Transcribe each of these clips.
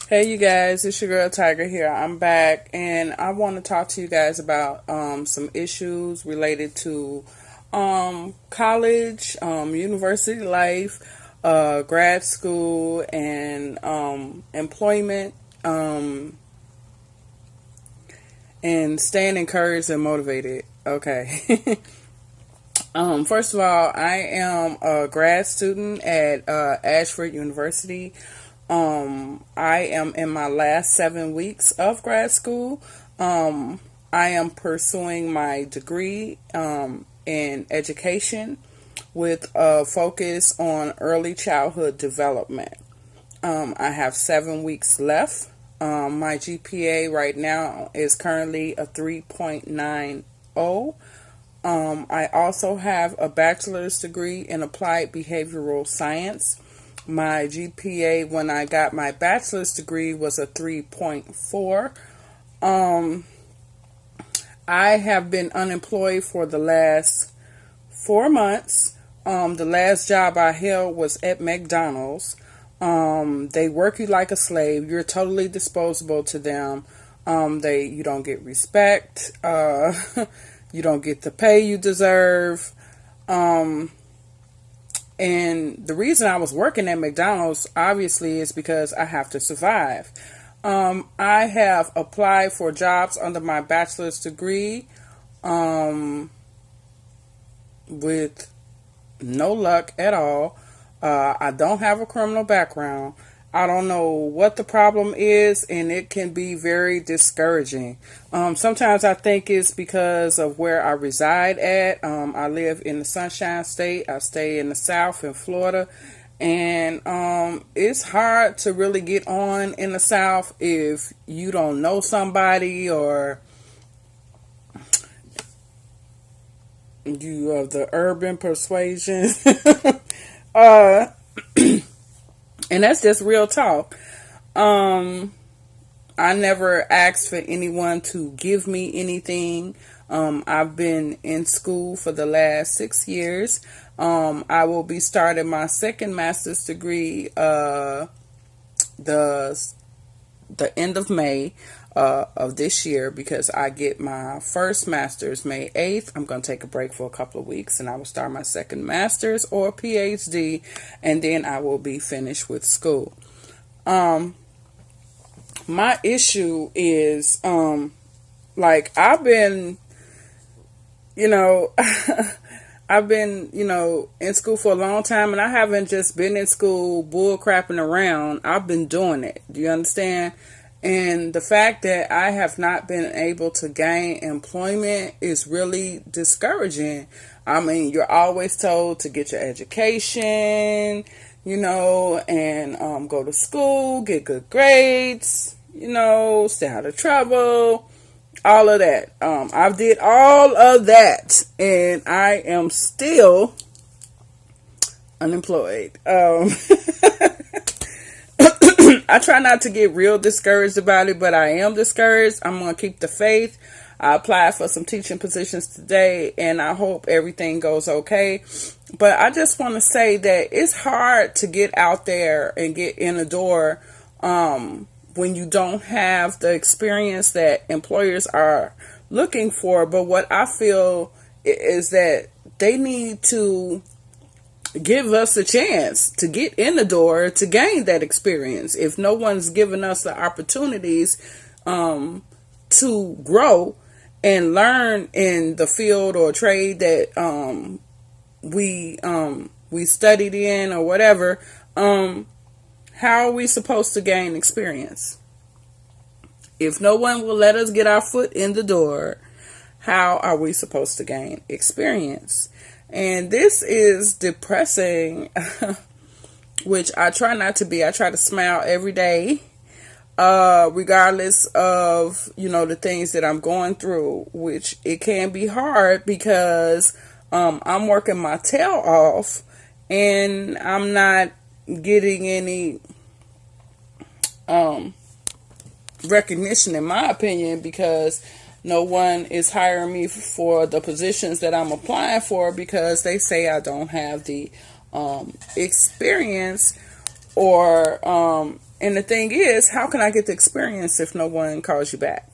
Hey you guys, it's your girl Tiger here. I'm back and I want to talk to you guys about some issues related to college, university life, grad school, and employment, and staying encouraged and motivated. Okay. First of all, I am a grad student at Ashford University. I am in my last 7 weeks of grad school. I am pursuing my degree in education with a focus on early childhood development. I have 7 weeks left. My GPA right now is currently a 3.90. I also have a bachelor's degree in applied behavioral science. My GPA when I got my bachelor's degree was a 3.4. I have been unemployed for the last 4 months. The last job I held was at McDonald's. They work you like a slave. You're totally disposable to them. You don't get respect. You don't get the pay you deserve. And the reason I was working at McDonald's, obviously, is because I have to survive. I have applied for jobs under my bachelor's degree with no luck at all. I don't have a criminal background. I don't know what the problem is, and it can be very discouraging. Sometimes I think it's because of where I reside at. I live in the Sunshine State. I stay in the South in Florida. And it's hard to really get on in the South if you don't know somebody or you have the urban persuasion. And that's just real talk. I never asked for anyone to give me anything. I've been in school for the last 6 years. I will be starting my second master's degree the end of May of this year, because I get my first master's May 8th. I'm going to take a break for a couple of weeks and I will start my second master's or PhD, and then I will be finished with school. My issue is I've been I've been, in school for a long time, and I haven't just been in school bull crapping around. I've been doing it. Do you understand? And the fact that I have not been able to gain employment is really discouraging. I mean, you're always told to get your education, and go to school, get good grades, stay out of trouble, all of that. I did all of that, and I am still unemployed. I try not to get real discouraged about it, but I am discouraged. I'm going to keep the faith. I applied for some teaching positions today, and I hope everything goes okay. But I just want to say that it's hard to get out there and get in the door when you don't have the experience that employers are looking for. But what I feel is that they need to give us a chance to get in the door to gain that experience. If no one's given us the opportunities to grow and learn in the field or trade that we studied in or whatever, how are we supposed to gain experience? If no one will let us get our foot in the door, how are we supposed to gain experience? And this is depressing, which I try not to be. I try to smile every day, regardless of, the things that I'm going through, which it can be hard because I'm working my tail off and I'm not getting any recognition, in my opinion, because no one is hiring me for the positions that I'm applying for because they say I don't have the experience or And the thing is, how can I get the experience if no one calls you back?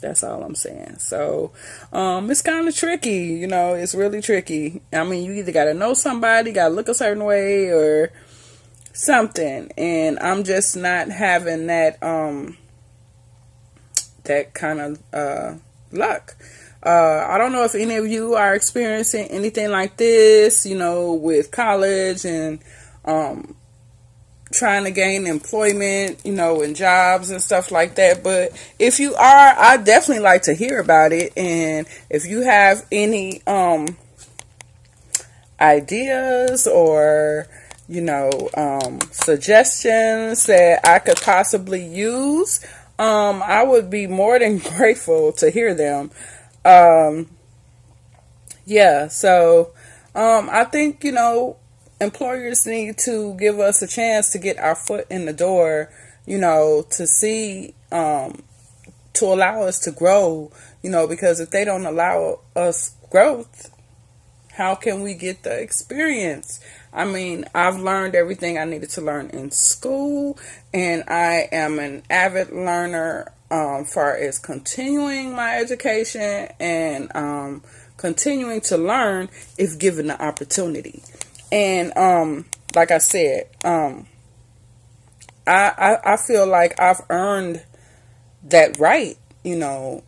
That's all I'm saying. So, it's kind of tricky, you know, it's really tricky. I mean, you either got to know somebody, got to look a certain way or something. And I'm just not having that, that kind of, luck. I don't know if any of you are experiencing anything like this, you know, with college and, trying to gain employment, you know, and jobs and stuff like that. But if you are, I definitely like to hear about it. And if you have any ideas or, you know, suggestions that I could possibly use, I would be more than grateful to hear them. Yeah, so I think, you know, employers need to give us a chance to get our foot in the door, you know, to see, to allow us to grow, you know, because if they don't allow us growth, how can we get the experience? I mean, I've learned everything I needed to learn in school, and I am an avid learner, far as continuing my education and, continuing to learn if given the opportunity. And like I said, I feel like I've earned that right, you know,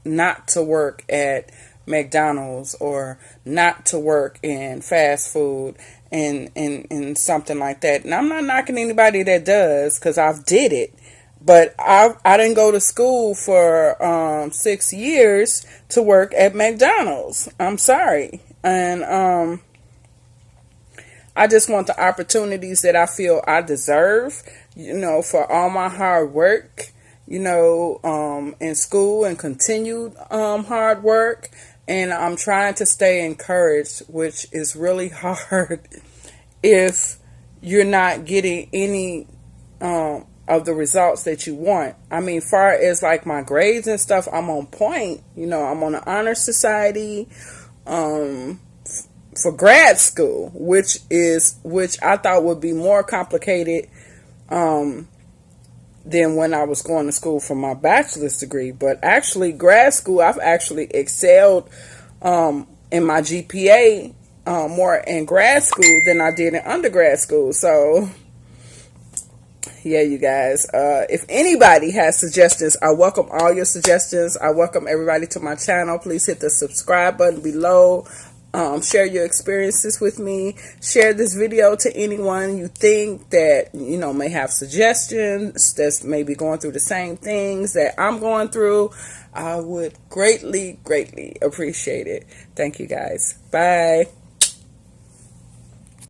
not to work at McDonald's or not to work in fast food and something like that. And I'm not knocking anybody that does, because I've did it. But I didn't go to school for 6 years to work at McDonald's. I'm sorry. And I just want the opportunities that I feel I deserve, you know, for all my hard work, you know, in school and continued hard work. And I'm trying to stay encouraged, which is really hard if you're not getting any of the results that you want. I mean, far as like my grades and stuff, I'm on point. You know, I'm on an honor society for grad school, which I thought would be more complicated than when I was going to school for my bachelor's degree. But actually, grad school, I've actually excelled in my GPA more in grad school than I did in undergrad school. So yeah, you guys, if anybody has suggestions, I welcome all your suggestions. I welcome everybody to my channel. Please hit the subscribe button below. Share your experiences with me. Share this video to anyone you think that, you know, may have suggestions, that's maybe going through the same things that I'm going through. I would greatly, greatly appreciate it. Thank you guys. Bye.